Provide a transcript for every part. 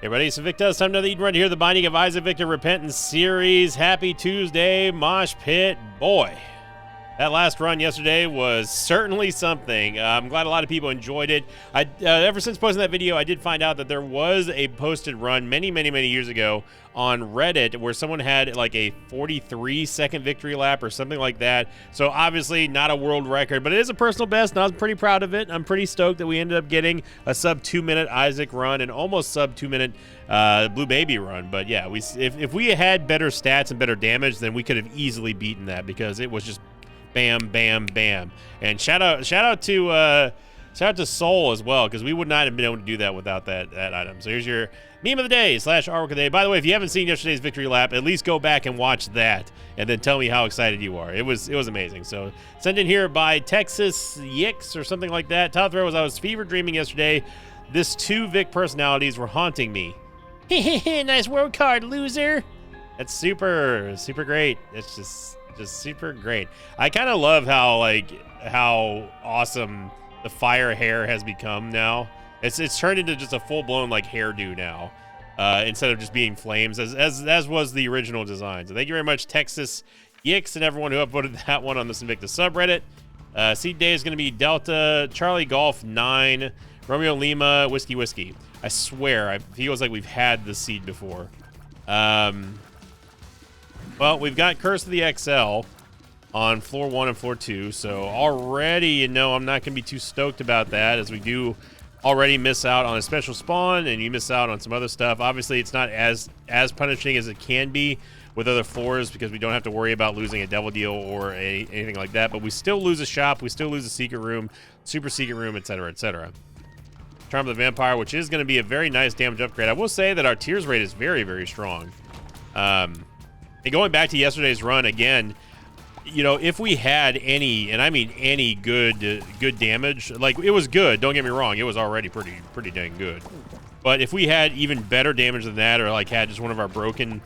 Hey everybody, it's Victor. Time another Eden Run here, the Binding of Isaac Victor Repentance series. Happy Tuesday, Mosh Pit. Boy, that last run yesterday was certainly something. I'm glad a lot of people enjoyed it. Ever since posting that video, I did find out that there was a posted run many years ago on Reddit where someone had like a 43-second victory lap or something like that. So obviously not a world record, but it is a personal best, and I was pretty proud of it. I'm pretty stoked that we ended up getting a sub 2-minute Isaac run and almost sub 2-minute Blue Baby run. But yeah, if we had better stats and better damage, then we could have easily beaten that because it was just bam, bam, bam. And shout out to Soul as well, because we would not have been able to do that without that item. So here's your meme of the day / artwork of the day. By the way, if you haven't seen yesterday's victory lap, at least go back and watch that, and then tell me how excited you are. It was amazing. So sent in here by Texas Yix or something like that. Top throw was, I was fever dreaming yesterday. This 2 Vic personalities were haunting me. Nice world card, loser. That's super great. It's just super great. I kind of love how awesome the fire hair has become now. It's turned into just a full-blown like hairdo now, instead of just being flames as was the original design. So thank you very much, Texas Yix, and everyone who upvoted that one on the Invictus subreddit. Seed day is going to be Delta Charlie Golf 9 Romeo Lima Whiskey. I swear, it feels like we've had this seed before. Well, we've got Curse of the XL on floor 1 and floor 2, so already, you know, I'm not going to be too stoked about that, as we do already miss out on a special spawn, and you miss out on some other stuff. Obviously, it's not as punishing as it can be with other floors, because we don't have to worry about losing a devil deal or anything like that, but we still lose a shop, we still lose a secret room, super secret room, etc., etc. Charm of the Vampire, which is going to be a very nice damage upgrade. I will say that our tears rate is very strong. And going back to yesterday's run again, you know, if we had any, and I mean any good damage, like, it was good, don't get me wrong, it was already pretty dang good. But if we had even better damage than that, or like had just one of our broken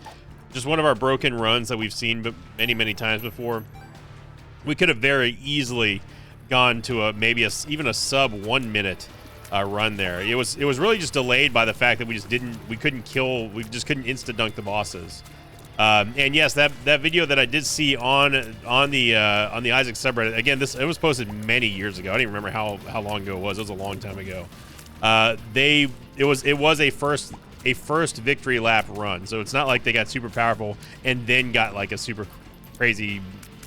runs that we've seen many times before, we could have very easily gone to even a sub 1 minute run there. It was really just delayed by the fact that we just couldn't insta dunk the bosses. And yes, that video that I did see on the Isaac subreddit, again, it was posted many years ago. I don't even remember how long ago it was. It was a long time ago. It was a first victory lap run, so it's not like they got super powerful and then got like a super crazy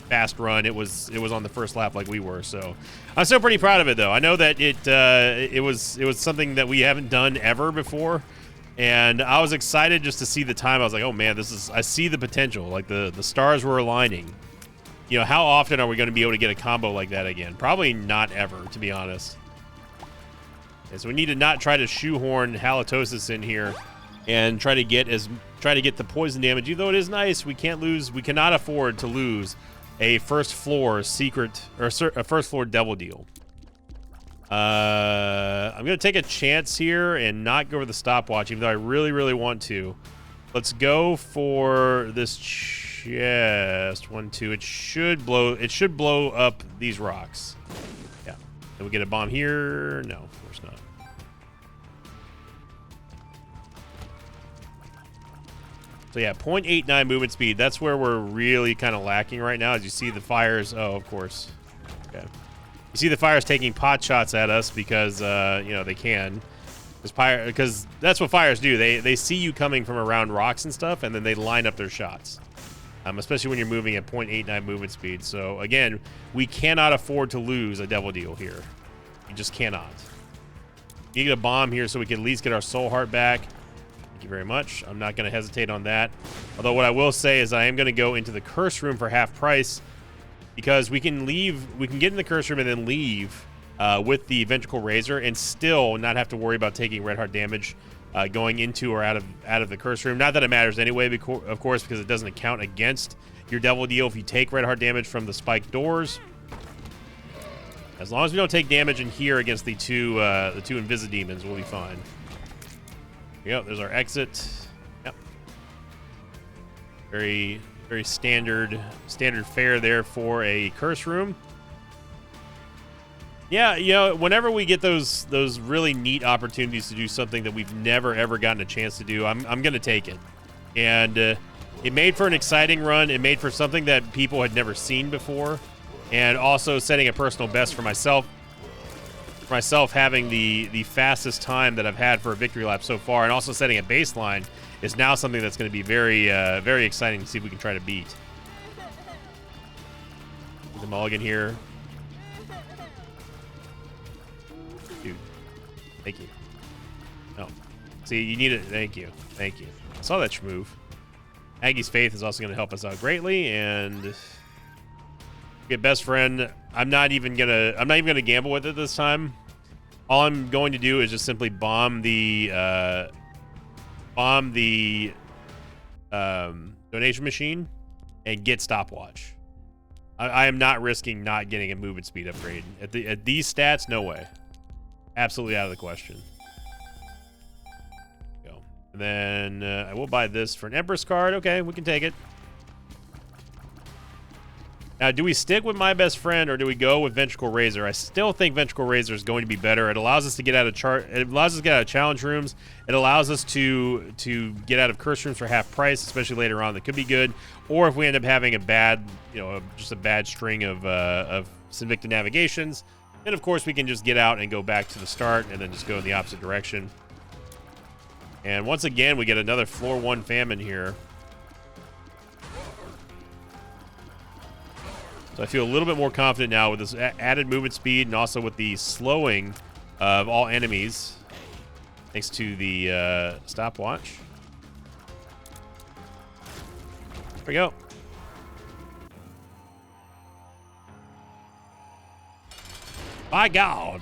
fast run. It was on the first lap like we were. So I'm still pretty proud of it, though. I know that it was something that we haven't done ever before. And I was excited just to see the time. I was like, oh man, I see the potential. Like the stars were aligning. You know, how often are we going to be able to get a combo like that again? Probably not ever, to be honest. And so we need to not try to shoehorn Halitosis in here and try to get the poison damage. Even though it is nice, we cannot afford to lose a first floor secret or a first floor devil deal. I'm going to take a chance here and not go for the stopwatch, even though I really want to. Let's go for this chest. 1, 2. It should blow up these rocks. Yeah. Then we get a bomb here. No, of course not. So yeah, 0.89 movement speed. That's where we're really kind of lacking right now. As you see the fires. Oh, of course. Okay. You see the fires taking pot shots at us because, you know, they can. Because that's what fires do. They see you coming from around rocks and stuff, and then they line up their shots. Especially when you're moving at 0.89 movement speed. So, again, we cannot afford to lose a devil deal here. You just cannot. You get a bomb here so we can at least get our soul heart back. Thank you very much. I'm not going to hesitate on that. Although what I will say is I am going to go into the curse room for half price, because we can get in the curse room and then leave with the Ventricle Razor and still not have to worry about taking red heart damage going into or out of the curse room. Not that it matters anyway, of course, because it doesn't count against your devil deal if you take red heart damage from the spiked doors. As long as we don't take damage in here against the two Invisidemons, we'll be fine. Yep, there's our exit. Yep. Very standard fare there for a curse room. Yeah, you know, whenever we get those really neat opportunities to do something that we've never ever gotten a chance to do, I'm gonna take it. And it made for an exciting run. It made for something that people had never seen before, and also setting a personal best for myself. For myself, having the fastest time that I've had for a victory lap so far, and also setting a baseline is now something that's going to be very very exciting to see if we can try to beat. The mulligan here. Dude, thank you. No. See, you need it. Thank you. Thank you. I saw that move. Aggie's Faith is also going to help us out greatly, and get best friend. I'm not even gonna gamble with it this time. All I'm going to do is just simply bomb the donation machine and get stopwatch. I am not risking not getting a movement speed upgrade at these stats. No way. Absolutely out of the question. Go. And then I will buy this for an Empress card. Okay, we can take it. Now, do we stick with My Best Friend or do we go with Ventricle Razor? I still think Ventricle Razor is going to be better. It allows us to get out of It allows us to get out of challenge rooms. It allows us to get out of curse rooms for half price, especially later on. That could be good. Or if we end up having a bad, just a bad string of Sinvicta navigations, then of course we can just get out and go back to the start and then just go in the opposite direction. And once again, we get another floor 1 famine here. So I feel a little bit more confident now with this added movement speed and also with the slowing of all enemies, thanks to the stopwatch. There we go. By God.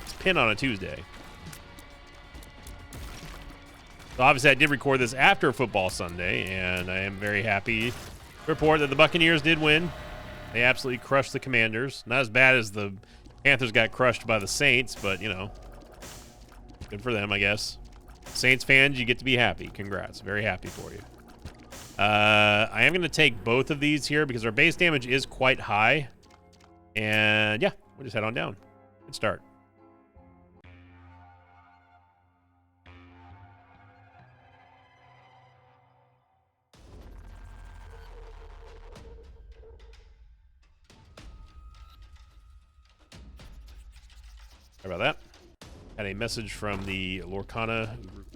It's pin on a Tuesday. So obviously I did record this after Football Sunday, and I am very happy report that the Buccaneers did win. They absolutely crushed the Commanders. Not as bad as the Panthers got crushed by the Saints, but, good for them, I guess. Saints fans, you get to be happy. Congrats. Very happy for you. I am going to take both of these here because our base damage is quite high. And, yeah, we'll just head on down. Good start. Sorry about that. Had a message from the Lorcana group.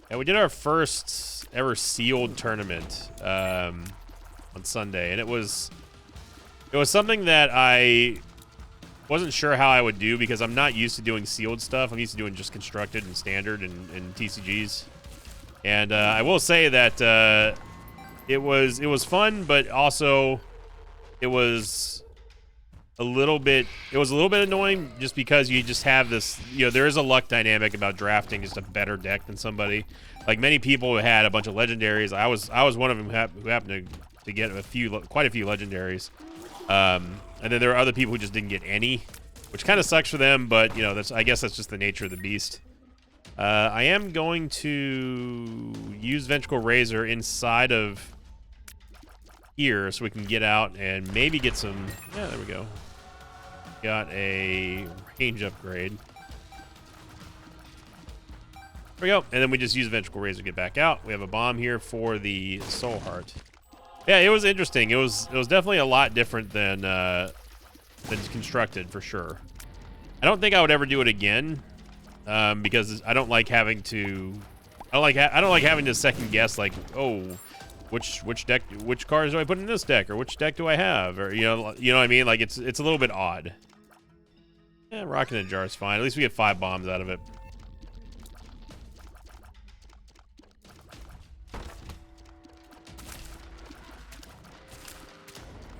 Yeah, we did our first ever sealed tournament on Sunday, and it was something that I wasn't sure how I would do because I'm not used to doing sealed stuff. I'm used to doing just constructed and standard and TCGs. And I will say that it was fun, but also it was a little bit annoying just because you just have this, there is a luck dynamic about drafting just a better deck than somebody. Like many people had a bunch of legendaries. I was one of them who happened to get quite a few legendaries. And then there are other people who just didn't get any, which kind of sucks for them, but I guess that's just the nature of the beast. I am going to use Ventricle Razor inside of here so we can get out and maybe get some. Yeah, there we go. Got a range upgrade. There we go. And then we just use Ventricle Razor to get back out. We have a bomb here for the Soul Heart. Yeah, it was interesting. It was definitely a lot different than constructed for sure. I don't think I would ever do it again because I don't like having to. I don't like having to second guess like, oh, which cards do I put in this deck, or which deck do I have, or you know what I mean? Like it's a little bit odd. Yeah, Rock in a Jar is fine. At least we get 5 bombs out of it.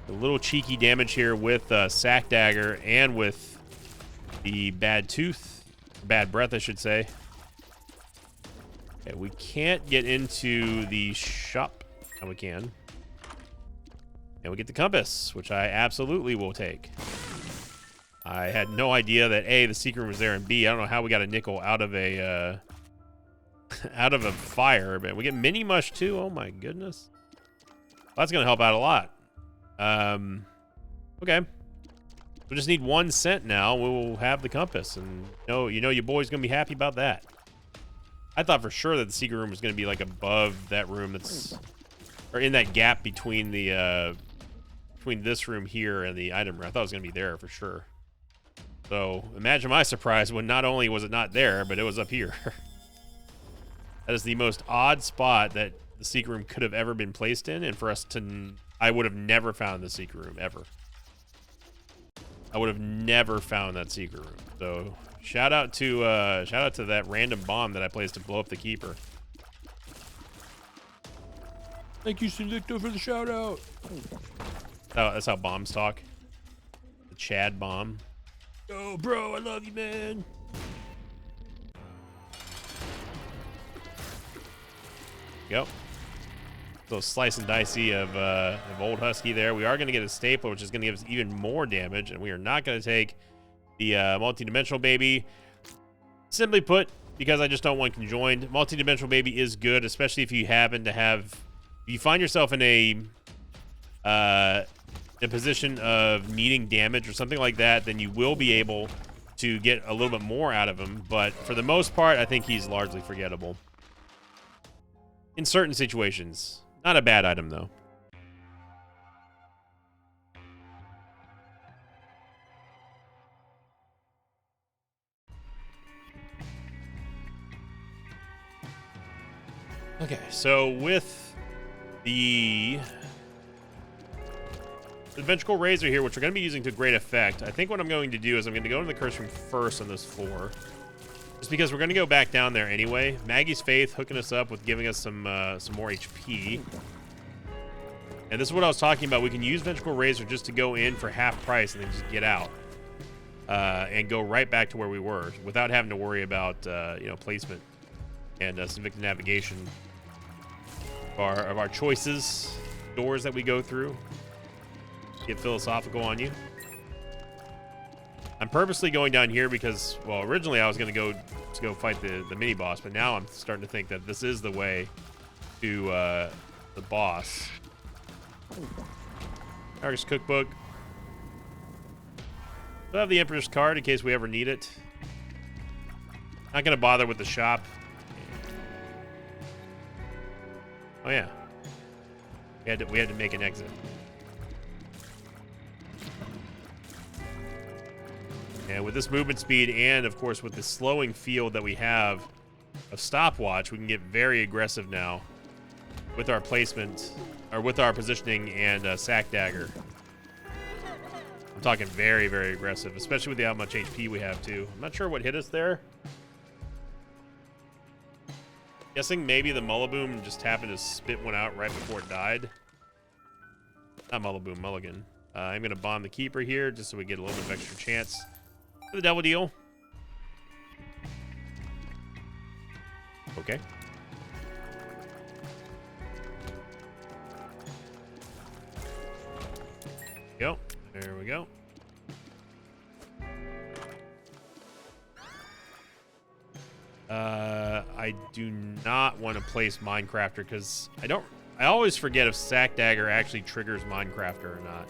A little cheeky damage here with Sack Dagger and with the Bad Tooth, Bad Breath, I should say. Okay, we can't get into the shop. Now we can. And we get the Compass, which I absolutely will take. I had no idea that A, the secret was there, and B, I don't know how we got a nickel out of a fire, but we get Mini Mush too. Oh my goodness. Well, that's gonna help out a lot. Okay. We just need 1 cent now. We'll have the compass, and you know your boy's gonna be happy about that. I thought for sure that the secret room was gonna be like above that room that's, or in that gap between the between this room here and the item room. I thought it was gonna be there for sure. So imagine my surprise when not only was it not there, but it was up here. That is the most odd spot that the secret room could have ever been placed in, and for us to, I would have never found the secret room ever. I would have never found that secret room. So shout out to that random bomb that I placed to blow up the keeper. Thank you, Selecto, for the shout out. Oh, that's how bombs talk. The Chad bomb. Oh, bro, I love you, man. Yep. So slice and dicey of Old Husky there. We are going to get a stapler, which is going to give us even more damage, and we are not going to take the multi-dimensional baby. Simply put, because I just don't want conjoined. Multi-dimensional baby is good, especially if you happen to have, if you find yourself in a position of needing damage or something like that, then you will be able to get a little bit more out of him. But for the most part, I think he's largely forgettable. In certain situations. Not a bad item, though. Okay, so with the Vengeful Razor here, which we're going to be using to great effect, I think what I'm going to do is I'm going to go into the curse room first on this floor. Just because we're going to go back down there anyway. Maggie's Faith hooking us up with giving us some more HP. And this is what I was talking about. We can use Vengeful Razor just to go in for half price and then just get out. And go right back to where we were without having to worry about, placement and some victim navigation of our choices, doors that we go through. Get philosophical on you. I'm purposely going down here because, well, originally I was going to go fight the mini boss, but now I'm starting to think that this is the way to the boss. Argus Cookbook. We'll have the Emperor's Card in case we ever need it. Not going to bother with the shop. Oh yeah, we had to make an exit. And with this movement speed and, of course, with the slowing field that we have of Stopwatch, we can get very aggressive now with our placement, or with our positioning and Sack Dagger. I'm talking very, very aggressive, especially with how much HP we have, too. I'm not sure what hit us there. Guessing maybe the Mullaboom just happened to spit one out right before it died. Not Mullaboom, Mulligan. I'm going to bomb the Keeper here just so we get a little bit of extra chance for the Devil Deal. Okay. Go. There we go. I do not want to place Minecrafter because I always forget if Sack Dagger actually triggers Minecrafter or not.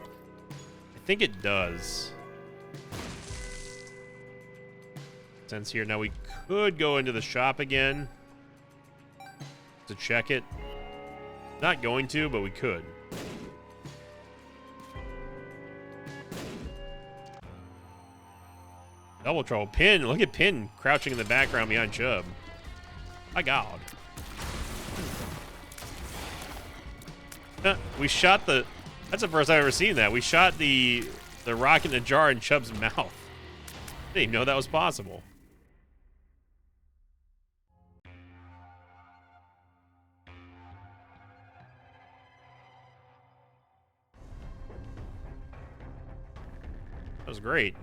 I think it does. Sense here. Now we could go into the shop again to check it. Not going to, but we could. Double trouble. Pin. Look at Pin crouching in the background behind Chubb. My God. We shot the... That's the first I've ever seen that. We shot the rocket in a jar in Chubb's mouth. I didn't even know that was possible. That was great.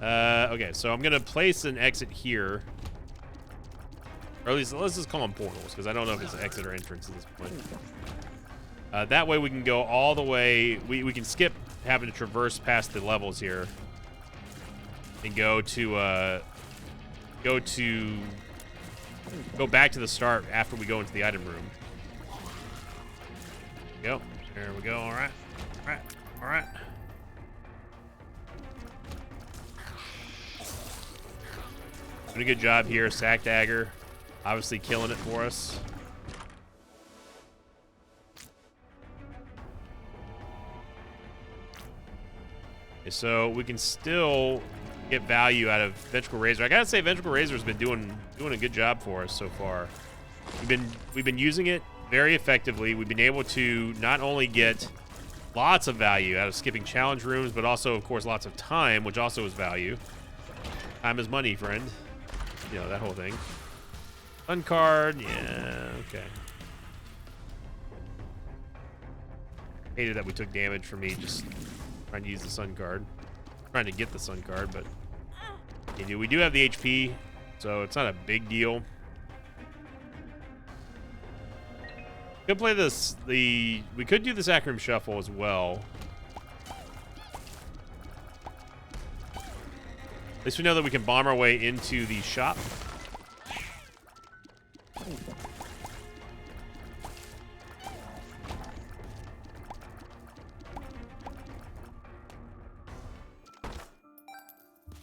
Okay, so I'm gonna place an exit here, or at least let's just call them portals because I don't know if it's an exit or entrance at this point. That way we can go all the way. We can skip having to traverse past the levels here and go back to the start after we go into the item room. There we go. There we go. All right. Doing a good job here. Sack Dagger, obviously killing it for us. Okay, so we can still get value out of Ventricle Razor. I gotta say, Ventricle Razor's been doing a good job for us so far. We've been using it very effectively. We've been able to not only get lots of value out of skipping challenge rooms, but also, of course, lots of time, which also is value. Time is money, friend. You know, that whole thing. Sun card, yeah, okay. Hated that we took damage from me just trying to use the sun card. Trying to get the sun card, but we do have the HP, so it's not a big deal. Could play this. We could do the Sack Room Shuffle as well. At least we know that we can bomb our way into the shop.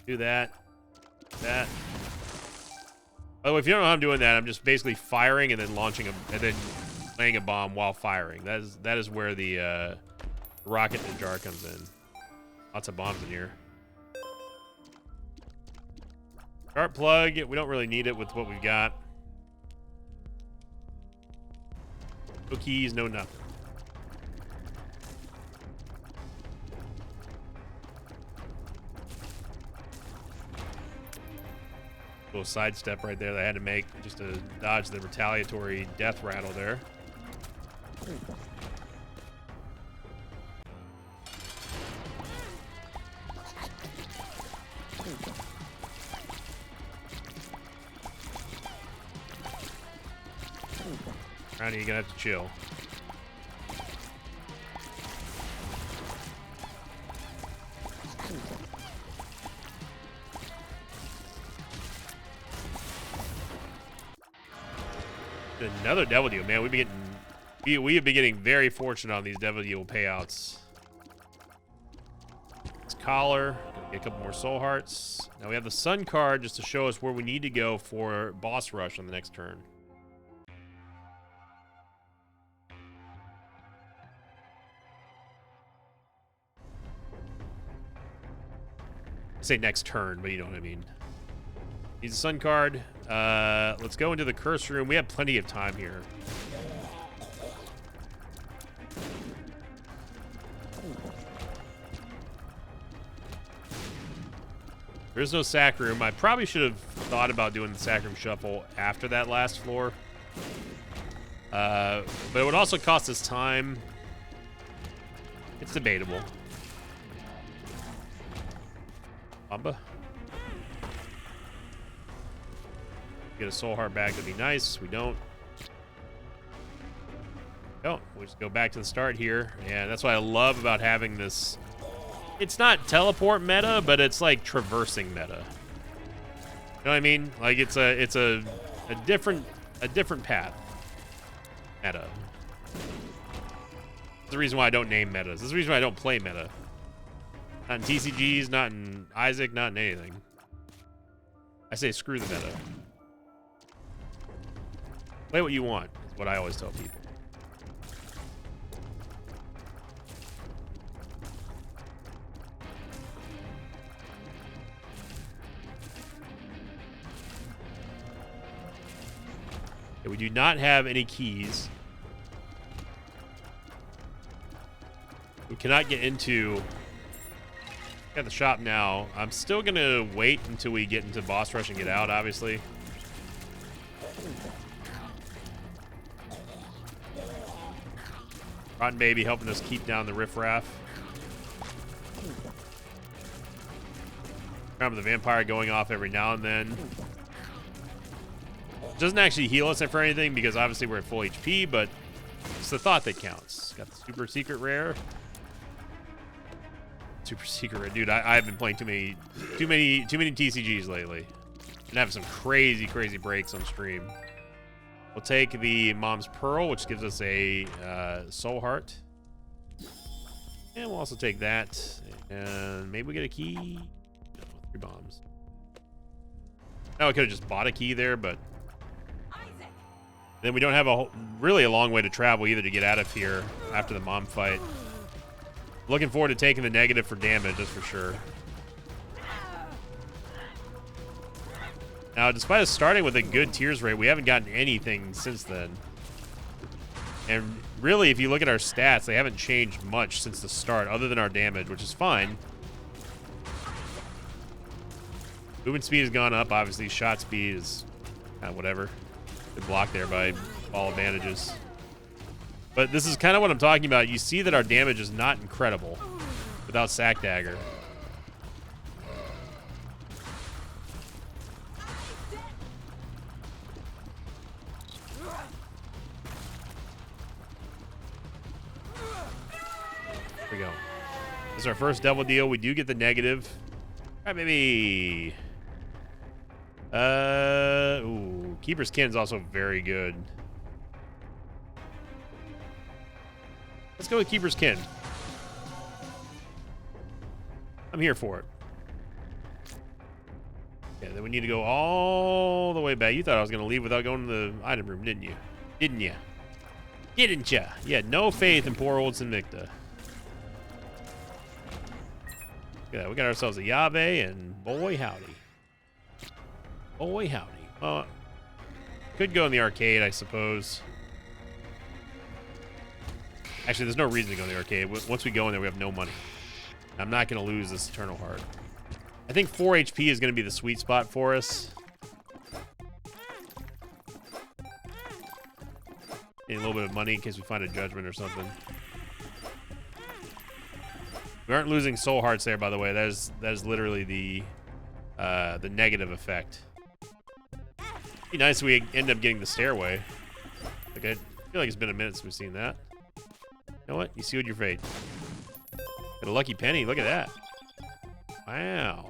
Do that. That. By the way, if you don't know how I'm doing that, I'm just basically firing and then launching and then laying a bomb while firing. That is where the rocket in the jar comes in. Lots of bombs in here. Dart plug, we don't really need it with what we've got. No keys, no nothing. Little sidestep right there that I had to make just to dodge the retaliatory death rattle there. Brownie, you're gonna have to chill. Another Devil Deal, man. We have been getting very fortunate on these Devil Deal payouts. It's Collar. Get a couple more Soul Hearts. Now we have the Sun card just to show us where we need to go for Boss Rush on the next turn. I say next turn, but you know what I mean. He's a Sun card. Let's go into the Curse Room. We have plenty of time here. There's no Sack Room. I probably should have thought about doing the Sack Room Shuffle after that last floor. But it would also cost us time. It's debatable. Amba. Get a Soul Heart back, that'd be nice. We don't. We'll just go back to the start here. And that's what I love about having this. It's not teleport meta, but it's like traversing meta. You know what I mean? Like it's a different path. Meta. That's the reason why I don't name metas. This is the reason why I don't play meta. Not in TCGs, not in Isaac, not in anything. I say screw the meta. Play what you want, is what I always tell people. Okay, we do not have any keys. We cannot get into the shop now. I'm still going to wait until we get into Boss Rush and get out, obviously. Rotten Baby helping us keep down the riffraff. Remember the vampire going off every now and then. Doesn't actually heal us for anything because obviously we're at full HP, but it's the thought that counts. Got the super secret rare. Super secret rare. Dude, I've been playing too many TCGs lately. And having some crazy breaks on stream. We'll take the Mom's Pearl, which gives us a Soul Heart. And we'll also take that. And maybe we get a key. No, 3 bombs. Now I could have just bought a key there, but then we don't have really a long way to travel either to get out of here after the mom fight. Looking forward to taking the negative for damage, that's for sure. Now, despite us starting with a good tears rate, we haven't gotten anything since then. And really, if you look at our stats, they haven't changed much since the start, other than our damage, which is fine. Movement speed has gone up, obviously. Shot speed is whatever. Good block there by all advantages. But this is kind of what I'm talking about. You see that our damage is not incredible without Sack Dagger. Here we go. This is our first devil deal. We do get the negative. All right, maybe. Ooh, Keeper's Kin is also very good. Let's go with Keeper's Kin. I'm here for it. Yeah, then we need to go all the way back. You thought I was going to leave without going to the item room, didn't you? Didn't you? Didn't you? You had no faith in poor old Sinvicta. Yeah, we got ourselves a Yave, and boy howdy. Boy howdy. Could go in the arcade, I suppose. Actually, there's no reason to go in the arcade. Once we go in there, we have no money. I'm not going to lose this Eternal Heart. I think 4 HP is going to be the sweet spot for us. Need a little bit of money in case we find a judgment or something. We aren't losing soul hearts there, by the way. That is literally the negative effect. It'd be nice if we end up getting the stairway. Like, I feel like it's been a minute since we've seen that. You know what? You sealed your fate. Got a lucky penny. Look at that. Wow.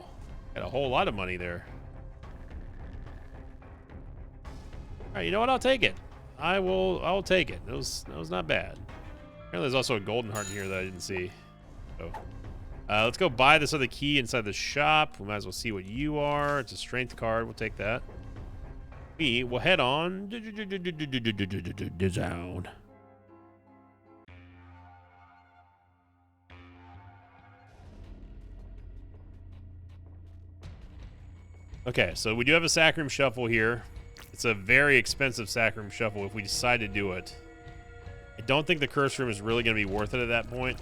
Got a whole lot of money there. All right, you know what? I'll take it. I'll take it. That was not bad. Apparently there's also a golden heart in here that I didn't see. So, let's go buy this other key inside the shop. We might as well see what you are. It's a strength card. We'll take that. We will head on down. Okay, so we do have a Sacrum Shuffle here. It's a very expensive Sacrum Shuffle if we decide to do it. I don't think the Curse Room is really going to be worth it at that point.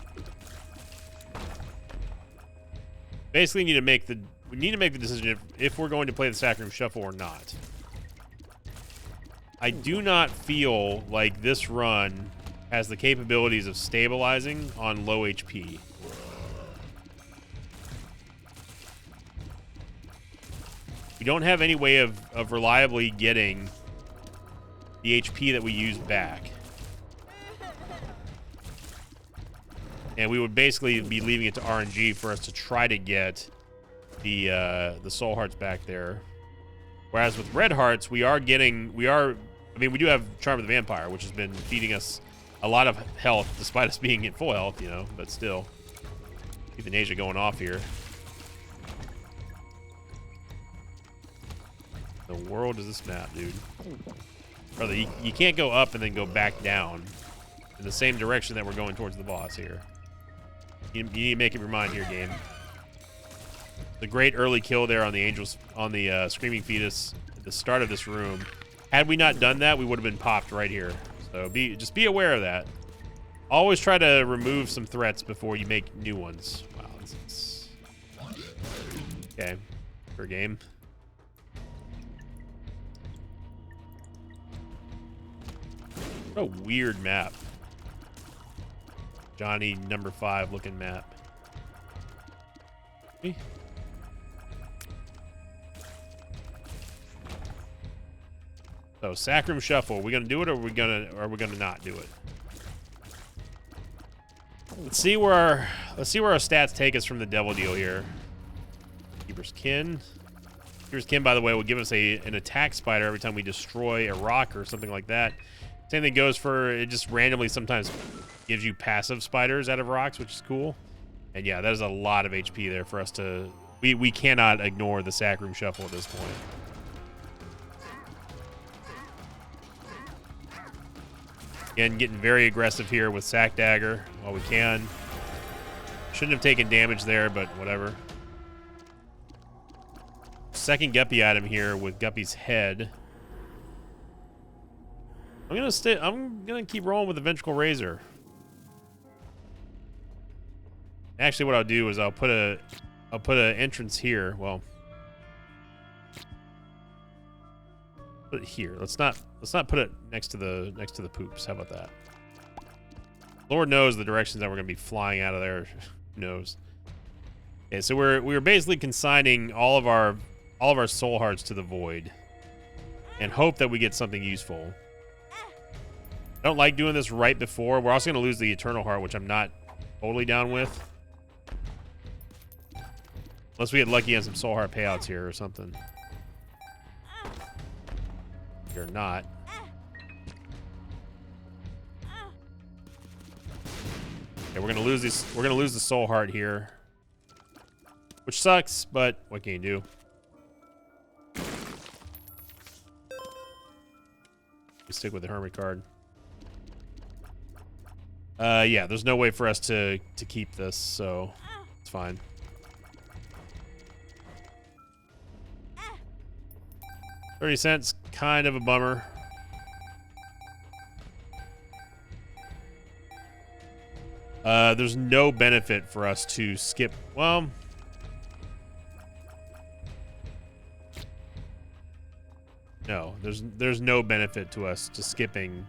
Basically, we need to make the decision if we're going to play the Sacrum Shuffle or not. I do not feel like this run has the capabilities of stabilizing on low HP. We don't have any way of reliably getting the HP that we use back. And we would basically be leaving it to RNG for us to try to get the soul hearts back there. Whereas with red hearts, we do have Charm of the Vampire, which has been feeding us a lot of health, despite us being at full health, you know, but still. Euthanasia going off here. The world is this map, dude. Brother, you can't go up and then go back down in the same direction that we're going towards the boss here. You need to make up your mind here, game. The great early kill there on the angels, on the Screaming Fetus at the start of this room. Had we not done that, we would have been popped right here. So just be aware of that. Always try to remove some threats before you make new ones. Wow, this is... Okay, for game. What a weird map. Johnny number 5 looking map. So Sacrum Shuffle, are we gonna do it or are we gonna not do it? Let's see where our stats take us from the devil deal here. Keeper's Kin. Keeper's Kin, by the way, will give us an attack spider every time we destroy a rock or something like that. Same thing goes for, it just randomly sometimes gives you passive spiders out of rocks, which is cool. And yeah, that is a lot of HP there for us to... We cannot ignore the Sacrum Shuffle at this point. Again, getting very aggressive here with Sack Dagger while we can. Shouldn't have taken damage there, but whatever. Second Guppy item here with Guppy's head. I'm gonna keep rolling with the Vengeful Razor. Actually, what I'll do is I'll put an entrance here. Well, put it here. Let's not put it next to the poops. How about that? Lord knows the directions that we're gonna be flying out of there. Who knows? Okay, so we're basically consigning all of our soul hearts to the void, and hope that we get something useful. I don't like doing this right before. We're also gonna lose the Eternal Heart, which I'm not totally down with. Unless we get lucky on some soul heart payouts here or something. You're not. Okay, we're gonna lose this. We're gonna lose the soul heart here, which sucks. But what can you do? We stick with the hermit card. Yeah, there's no way for us to keep this, so it's fine. $0.30, kind of a bummer. There's no benefit for us to skip. Well, no, there's no benefit to us to skipping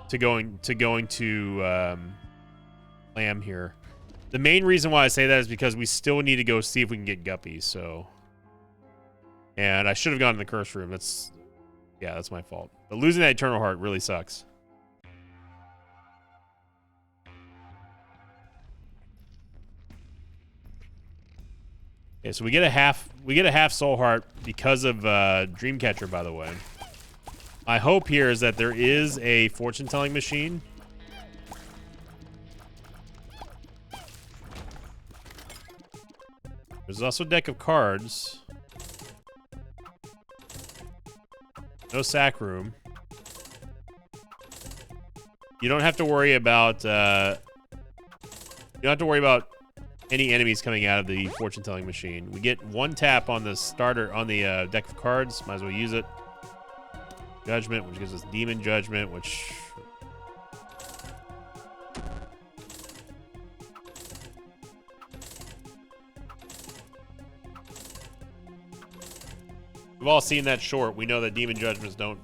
to going to Lamb here. The main reason why I say that is because we still need to go see if we can get Guppy. So, and I should have gone in the curse room. That's my fault. But losing that Eternal Heart really sucks. Okay, so we get a half soul heart because of Dreamcatcher, by the way. My hope here is that there is a fortune telling machine. There's also a deck of cards. No sack room. You don't have to worry about any enemies coming out of the fortune telling machine. We get one tap on the starter on the deck of cards. Might as well use it. Judgment, which gives us Demon Judgment, which we've all seen that short. We know that Demon Judgments don't.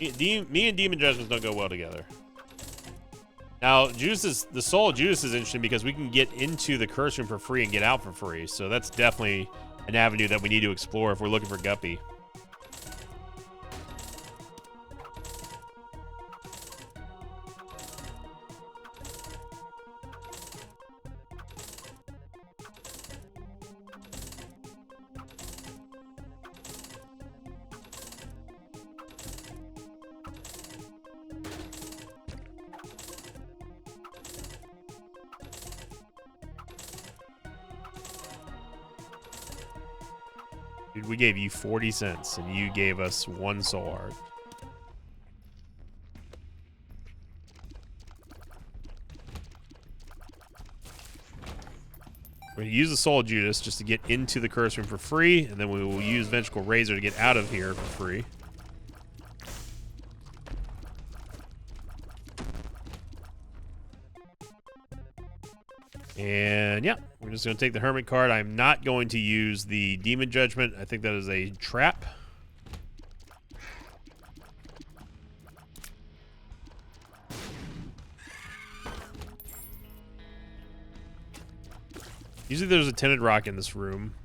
Me and Demon Judgments don't go well together. Now, the Soul of Judas is interesting because we can get into the curse room for free and get out for free. So that's definitely an avenue that we need to explore if we're looking for Guppy. Dude, we gave you 40 cents and you gave us one soul heart. We're going to use the Soul of Judas just to get into the curse room for free, and then we will use Vengeful Razor to get out of here for free. And yeah, we're just going to take the Hermit card. I'm not going to use the Demon Judgment. I think that is a trap. Usually there's a tinted rock in this room.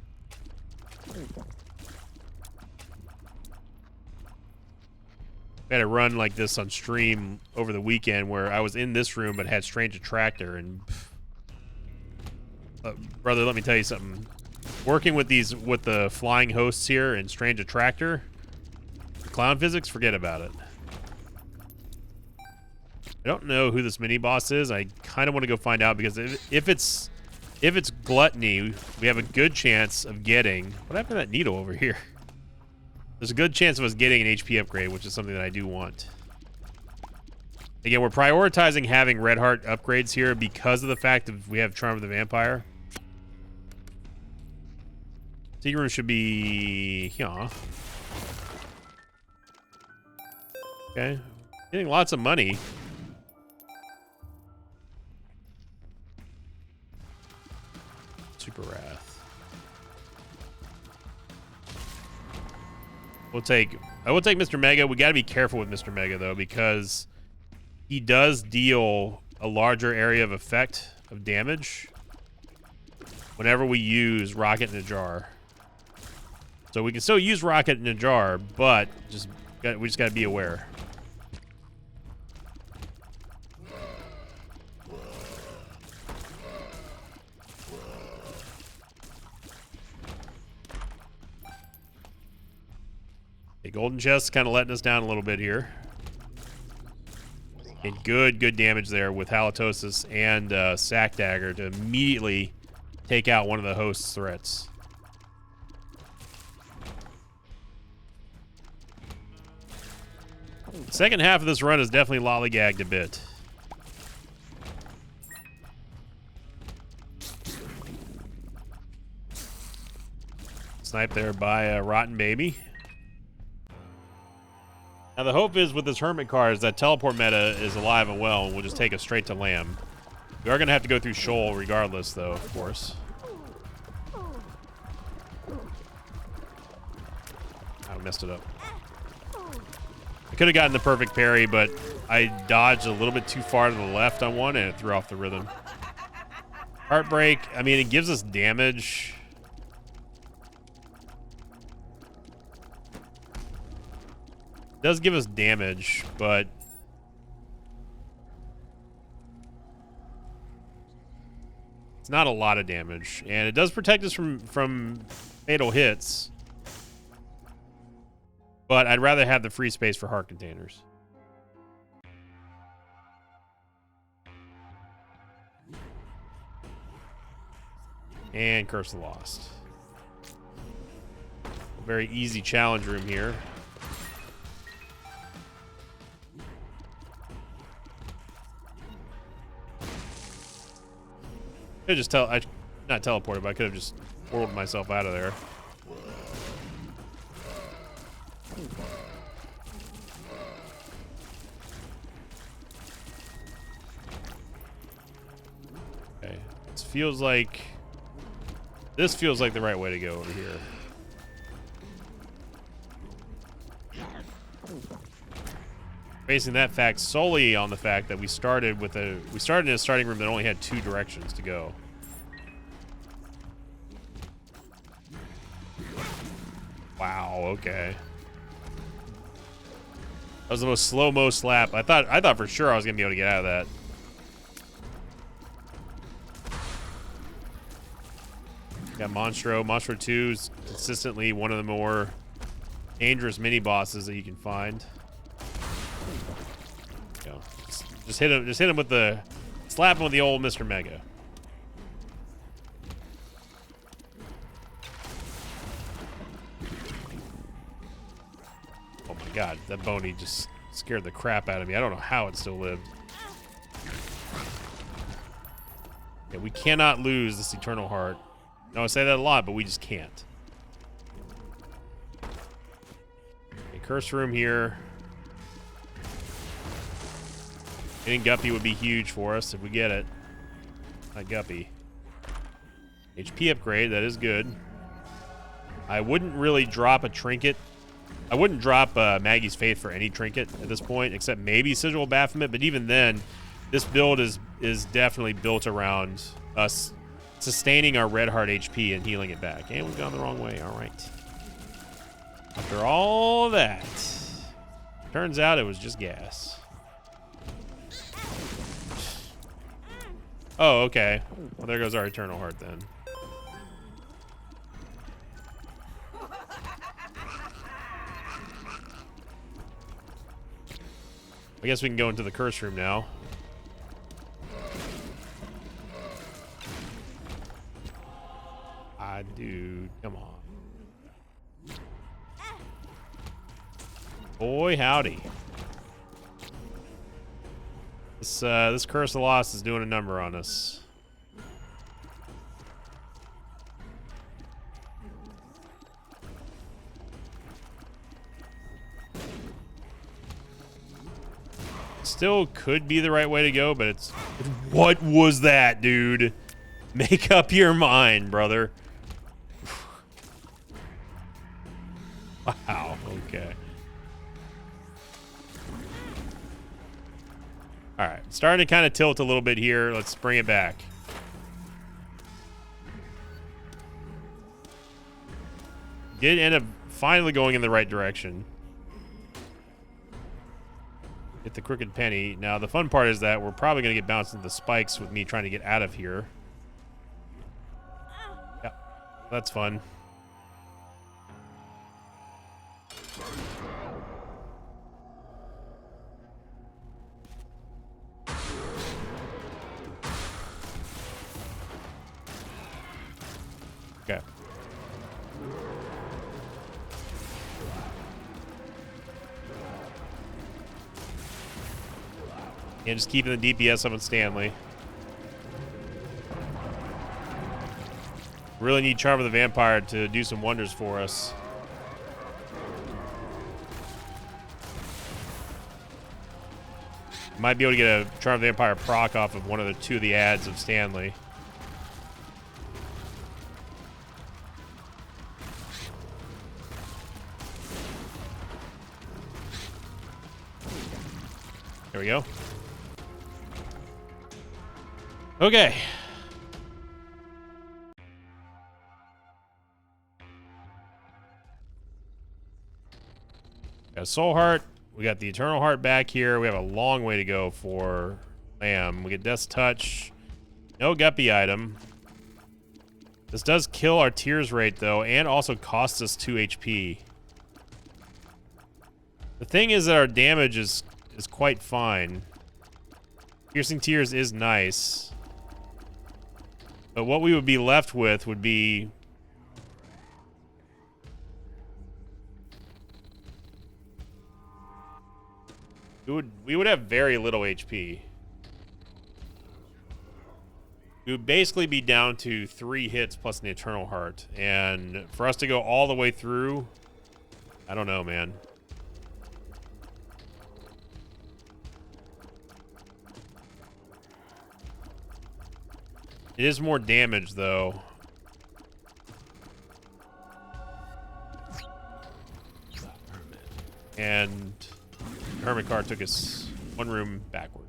I had a run like this on stream over the weekend where I was in this room but had Strange Attractor, and brother, let me tell you something. Working with the flying hosts here and Strange Attractor, clown physics, forget about it. I don't know who this mini boss is. I kind of want to go find out, because if it's Gluttony, we have a good chance of getting... What happened to that needle over here? There's a good chance of us getting an HP upgrade, which is something that I do want. Again, we're prioritizing having Red Heart upgrades here because of the fact that we have Charm of the Vampire. Secret room should be... yeah. Okay. Getting lots of money. Super Wrath. I will take Mr. Mega. We got to be careful with Mr. Mega, though, because he does deal a larger area of effect of damage whenever we use Rocket in a Jar. So we can still use Rocket in a Jar, but we just got to be aware. Okay, Golden Chest kind of letting us down a little bit here. And good damage there with Halitosis and Sack Dagger to immediately take out one of the host's threats. The second half of this run is definitely lollygagged a bit. Sniped there by Rotten Baby. Now the hope is with this Hermit card is that teleport meta is alive and well and we'll just take us straight to Lamb. We are going to have to go through Shoal regardless though, of course. I messed it up. I could have gotten the perfect parry, but I dodged a little bit too far to the left on one and it threw off the rhythm. Heartbreak, I mean, it gives us damage. It does give us damage, but it's not a lot of damage. And it does protect us from fatal hits. But I'd rather have the free space for heart containers. And Curse of the Lost. A very easy challenge room here. Could just not teleported, but I could have just whirled myself out of there. Okay, this feels like the right way to go over here. Basing that fact solely on the fact that we started in a starting room that only had 2 directions to go. Wow, okay. That was the most slow-mo slap. I thought for sure I was gonna be able to get out of that. Got Monstro. Monstro 2 is consistently one of the more dangerous mini bosses that you can find. Just hit him with the slap him with the old Mr. Mega. Oh my god, that Boney just scared the crap out of me. I don't know how it still lived. Yeah, we cannot lose this Eternal Heart. No, I say that a lot, but we just can't. Okay, curse room here. Getting Guppy would be huge for us if we get it. Not Guppy. HP upgrade, that is good. I wouldn't really drop a trinket. I wouldn't drop Maggie's Faith for any trinket at this point, except maybe Sigil of Baphomet, but even then, this build is definitely built around us sustaining our red heart HP and healing it back. And we've gone the wrong way, all right. After all that, turns out it was just gas. Oh, okay. Well, there goes our Eternal Heart then. I guess we can go into the curse room now. Dude, come on. Boy, howdy. This Curse of Loss is doing a number on us. Still could be the right way to go, but it's... What was that, dude? Make up your mind, brother. Wow, okay. Alright, starting to kind of tilt a little bit here. Let's bring it back. Did end up finally going in the right direction. Get the Crooked Penny. Now, the fun part is that we're probably going to get bounced into the spikes with me trying to get out of here. Yeah, that's fun. Okay. And just keeping the DPS up on Stanley. Really need Charm of the Vampire to do some wonders for us. Might be able to get a Charm of the Vampire proc off of one of the two of the ads of Stanley. There we go. Okay. Got a Soul Heart. We got the Eternal Heart back here. We have a long way to go for Lamb. We get Death's Touch. No Guppy item. This does kill our tears rate, though, and also costs us 2 HP. The thing is that our damage is quite fine. Piercing Tears is nice. But what we would be left with would be... We would have very little HP. We would basically be down to 3 hits plus an Eternal Heart. And for us to go all the way through, I don't know, man. It is more damage, though. And Hermit card took us 1 room backwards.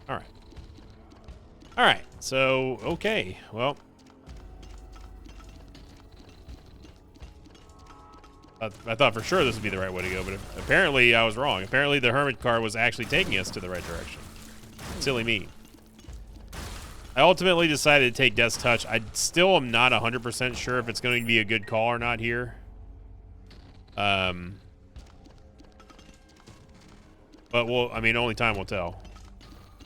Alright. Alright, so, okay. Well. I thought for sure this would be the right way to go, but apparently I was wrong. Apparently the Hermit card was actually taking us to the right direction. Silly me. I ultimately decided to take Death's Touch. I still am not 100% sure if it's going to be a good call or not here. But I mean, only time will tell.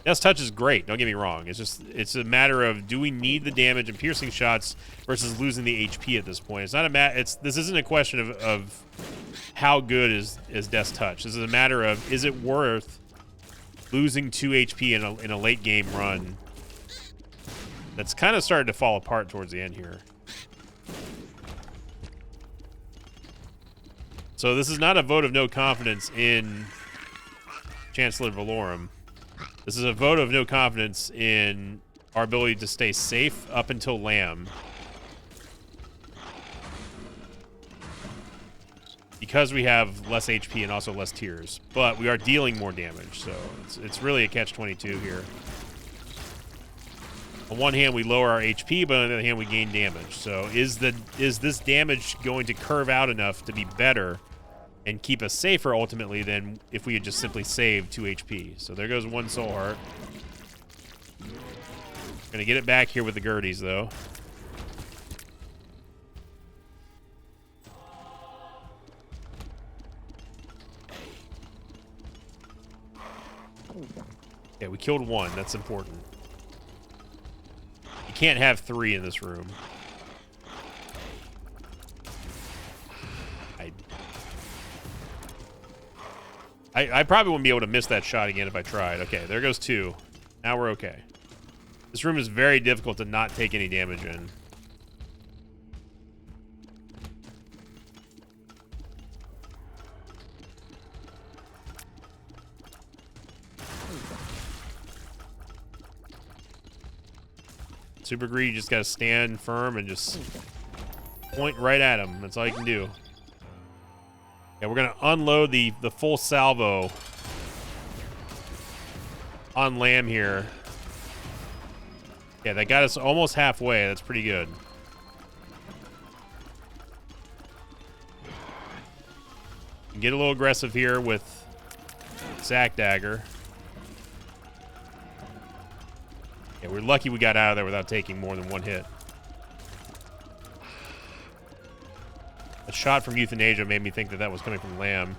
Death's Touch is great, don't get me wrong. It's a matter of, do we need the damage and piercing shots versus losing the HP at this point? It's not this isn't a question of how good is Death's Touch. This is a matter of, is it worth losing 2 HP in a late game run? That's kind of started to fall apart towards the end here. So this is not a vote of no confidence in Chancellor Valorum. This is a vote of no confidence in our ability to stay safe up until Lamb. Because we have less HP and also less tears. But we are dealing more damage, so it's really a catch-22 here. On one hand, we lower our HP, but on the other hand, we gain damage. So is this damage going to curve out enough to be better and keep us safer ultimately than if we had just simply saved 2 HP? So there goes 1 Soul Heart. Gonna get it back here with the Gerties, though. Yeah, we killed 1. That's important. You can't have 3 in this room. I probably wouldn't be able to miss that shot again if I tried. Okay, there goes 2. Now we're okay. This room is very difficult to not take any damage in. Super Greedy, you just gotta stand firm and just point right at him. That's all you can do. Yeah, we're gonna unload the full salvo on Lamb here. Yeah, that got us almost halfway. That's pretty good. Get a little aggressive here with Sack Dagger. Yeah, we're lucky we got out of there without taking more than one hit. A shot from Euthanasia made me think that that was coming from Lamb.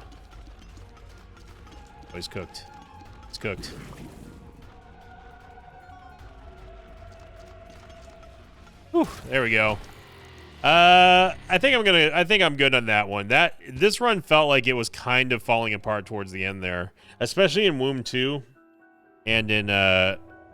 Oh, he's cooked. It's cooked. Whew, there we go. I think I'm good on that one. This run felt like it was kind of falling apart towards the end there, especially in Womb 2 and in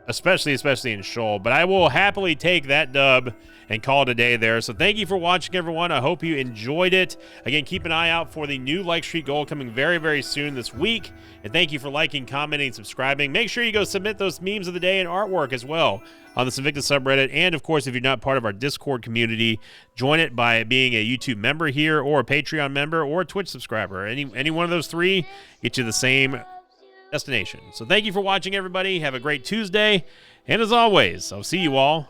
especially in Shoal. But I will happily take that dub and call it a day there. So thank you for watching, everyone. I hope you enjoyed it. Again, keep an eye out for the new like streak goal coming very, very soon this week. And thank you for liking, commenting, and subscribing. Make sure you go submit those memes of the day and artwork as well on the Sinvicta subreddit. And, of course, if you're not part of our Discord community, join it by being a YouTube member here or a Patreon member or a Twitch subscriber. Any one of those three get you the same destination. So thank you for watching, everybody. Have a great Tuesday. And as always, I'll see you all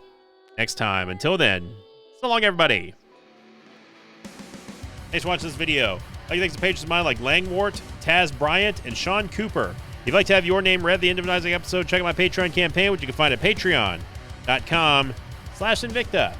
next time. Until then, so long, everybody. Thanks for watching this video. I'd like to thank some patrons of mine like Langwart, Taz Bryant, and Sean Cooper. If you'd like to have your name read at the end of an Isaac episode, check out my Patreon campaign, which you can find at patreon.com/Sinvicta.